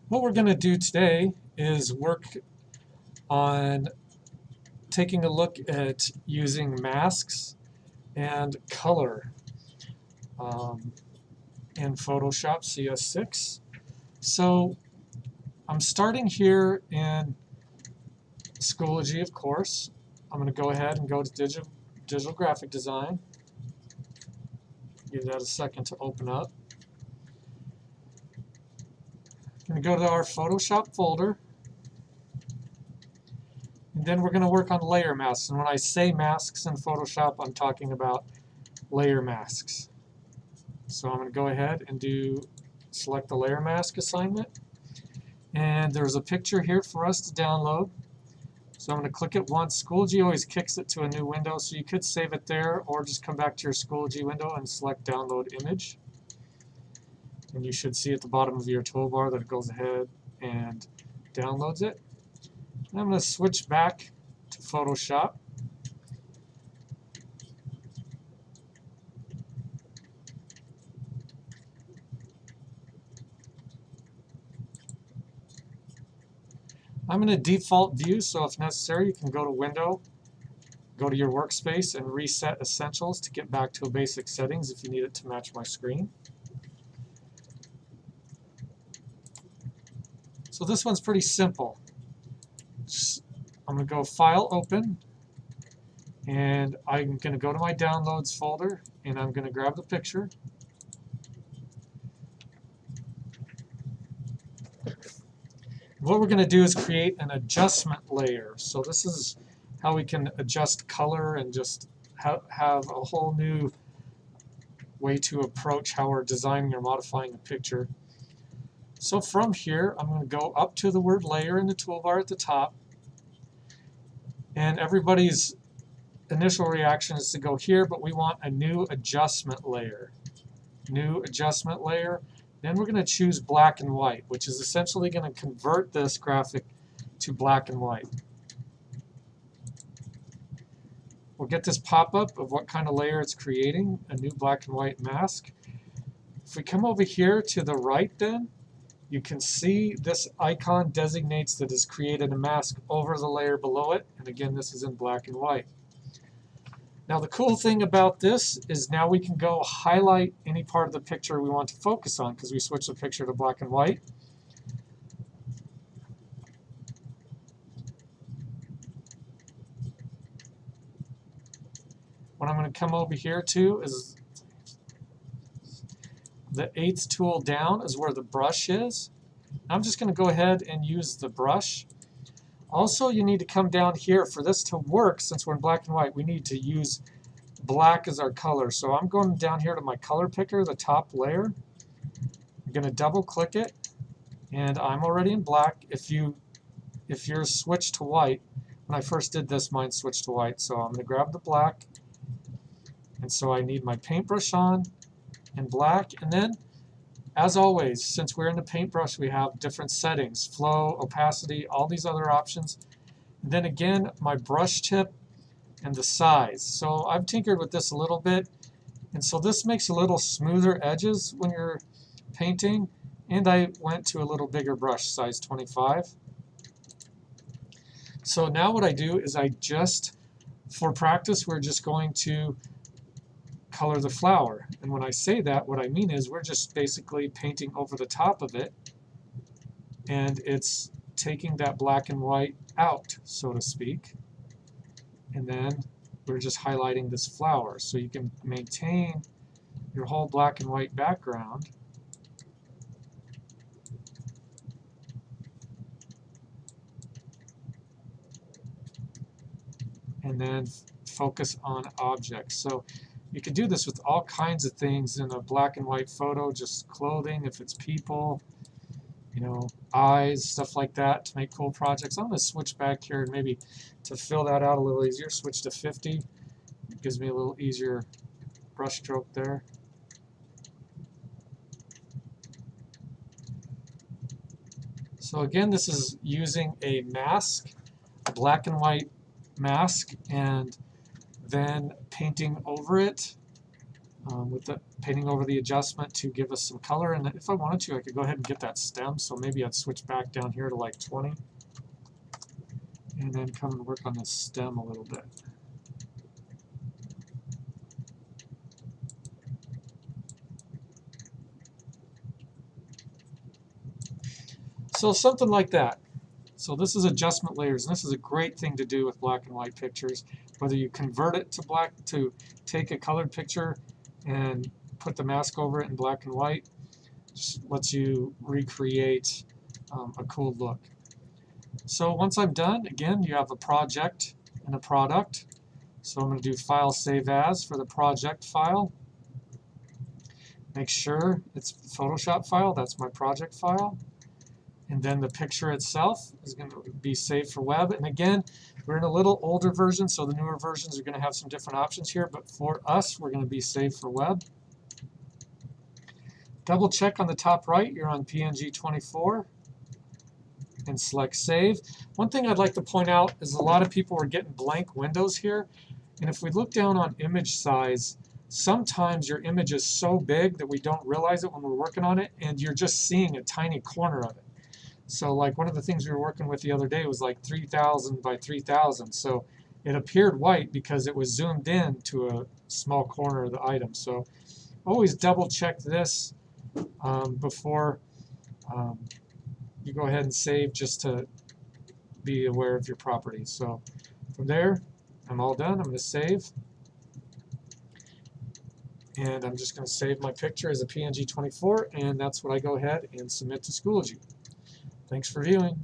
What we're going to do today is work on taking a look at using masks and color in Photoshop CS6. So I'm starting here in Schoology, of course. I'm going to go ahead and go to digital graphic design. Give that a second to open up. I'm going to go to our Photoshop folder. And then we're going to work on layer masks. And when I say masks in Photoshop, I'm talking about layer masks. So I'm going to go ahead and select the layer mask assignment. And there's a picture here for us to download. So I'm going to click it once. Schoology always kicks it to a new window, so you could save it there or just come back to your Schoology window and select download image. And you should see at the bottom of your toolbar that it goes ahead and downloads it. And I'm going to switch back to Photoshop. I'm in a default view, so if necessary, you can go to Window, go to your workspace, and reset Essentials to get back to a basic settings if you need it to match my screen. So this one's pretty simple. I'm going to go File, Open, and I'm going to go to my Downloads folder, and I'm going to grab the picture. What we're going to do is create an adjustment layer. So this is how we can adjust color and just have a whole new way to approach how we're designing or modifying a picture. So from here, I'm going to go up to the word layer in the toolbar at the top. And everybody's initial reaction is to go here, but we want a new adjustment layer. New adjustment layer. Then we're going to choose black and white, which is essentially going to convert this graphic to black and white. We'll get this pop-up of what kind of layer it's creating, a new black and white mask. If we come over here to the right then, you can see this icon designates that it's created a mask over the layer below it, and again this is in black and white. Now the cool thing about this is now we can go highlight any part of the picture we want to focus on because we switched the picture to black and white. What I'm going to come over here to is the 8th tool down is where the brush is. I'm just going to go ahead and use the brush. Also, you need to come down here for this to work. Since we're in black and white, we need to use black as our color. So I'm going down here to my color picker, the top layer. I'm going to double click it, and I'm already in black. If yours switched to white, when I first did this, mine switched to white. So I'm going to grab the black, and so I need my paintbrush on and black, and then as always, since we're in the paintbrush, we have different settings, flow, opacity, all these other options. And then again, my brush tip and the size. So I've tinkered with this a little bit, and so this makes a little smoother edges when you're painting, and I went to a little bigger brush, size 25. So now what I do is for practice, we're just going to color the flower. And when I say that, what I mean is we're just basically painting over the top of it, and it's taking that black and white out, so to speak. And then we're just highlighting this flower. So you can maintain your whole black and white background. And then focus on objects. So you can do this with all kinds of things in a black and white photo, just clothing, if it's people, eyes, stuff like that to make cool projects. I'm going to switch back here and maybe to fill that out a little easier, switch to 50. It gives me a little easier brush stroke there. So again, this is using a mask, a black and white mask, and then painting over it with the painting over the adjustment to give us some color. And if I wanted to, I could go ahead and get that stem. So maybe I'd switch back down here to like 20 and then come and work on this stem a little bit. So something like that. So this is adjustment layers, and this is a great thing to do with black and white pictures. Whether you convert it to black, to take a colored picture and put the mask over it in black and white, just lets you recreate a cool look. So once I'm done, again, you have a project and a product. So I'm going to do File Save As for the project file. Make sure it's Photoshop file, that's my project file. And then the picture itself is going to be saved for web. And again, we're in a little older version, so the newer versions are going to have some different options here. But for us, we're going to be saved for web. Double check on the top right, you're on PNG 24. And select Save. One thing I'd like to point out is a lot of people are getting blank windows here. And if we look down on image size, sometimes your image is so big that we don't realize it when we're working on it, and you're just seeing a tiny corner of it. So like one of the things we were working with the other day was like 3000 by 3000. So it appeared white because it was zoomed in to a small corner of the item. So always double check this before you go ahead and save, just to be aware of your properties. So from there, I'm all done. I'm going to save. And I'm just going to save my picture as a PNG 24, and that's what I go ahead and submit to Schoology. Thanks for viewing.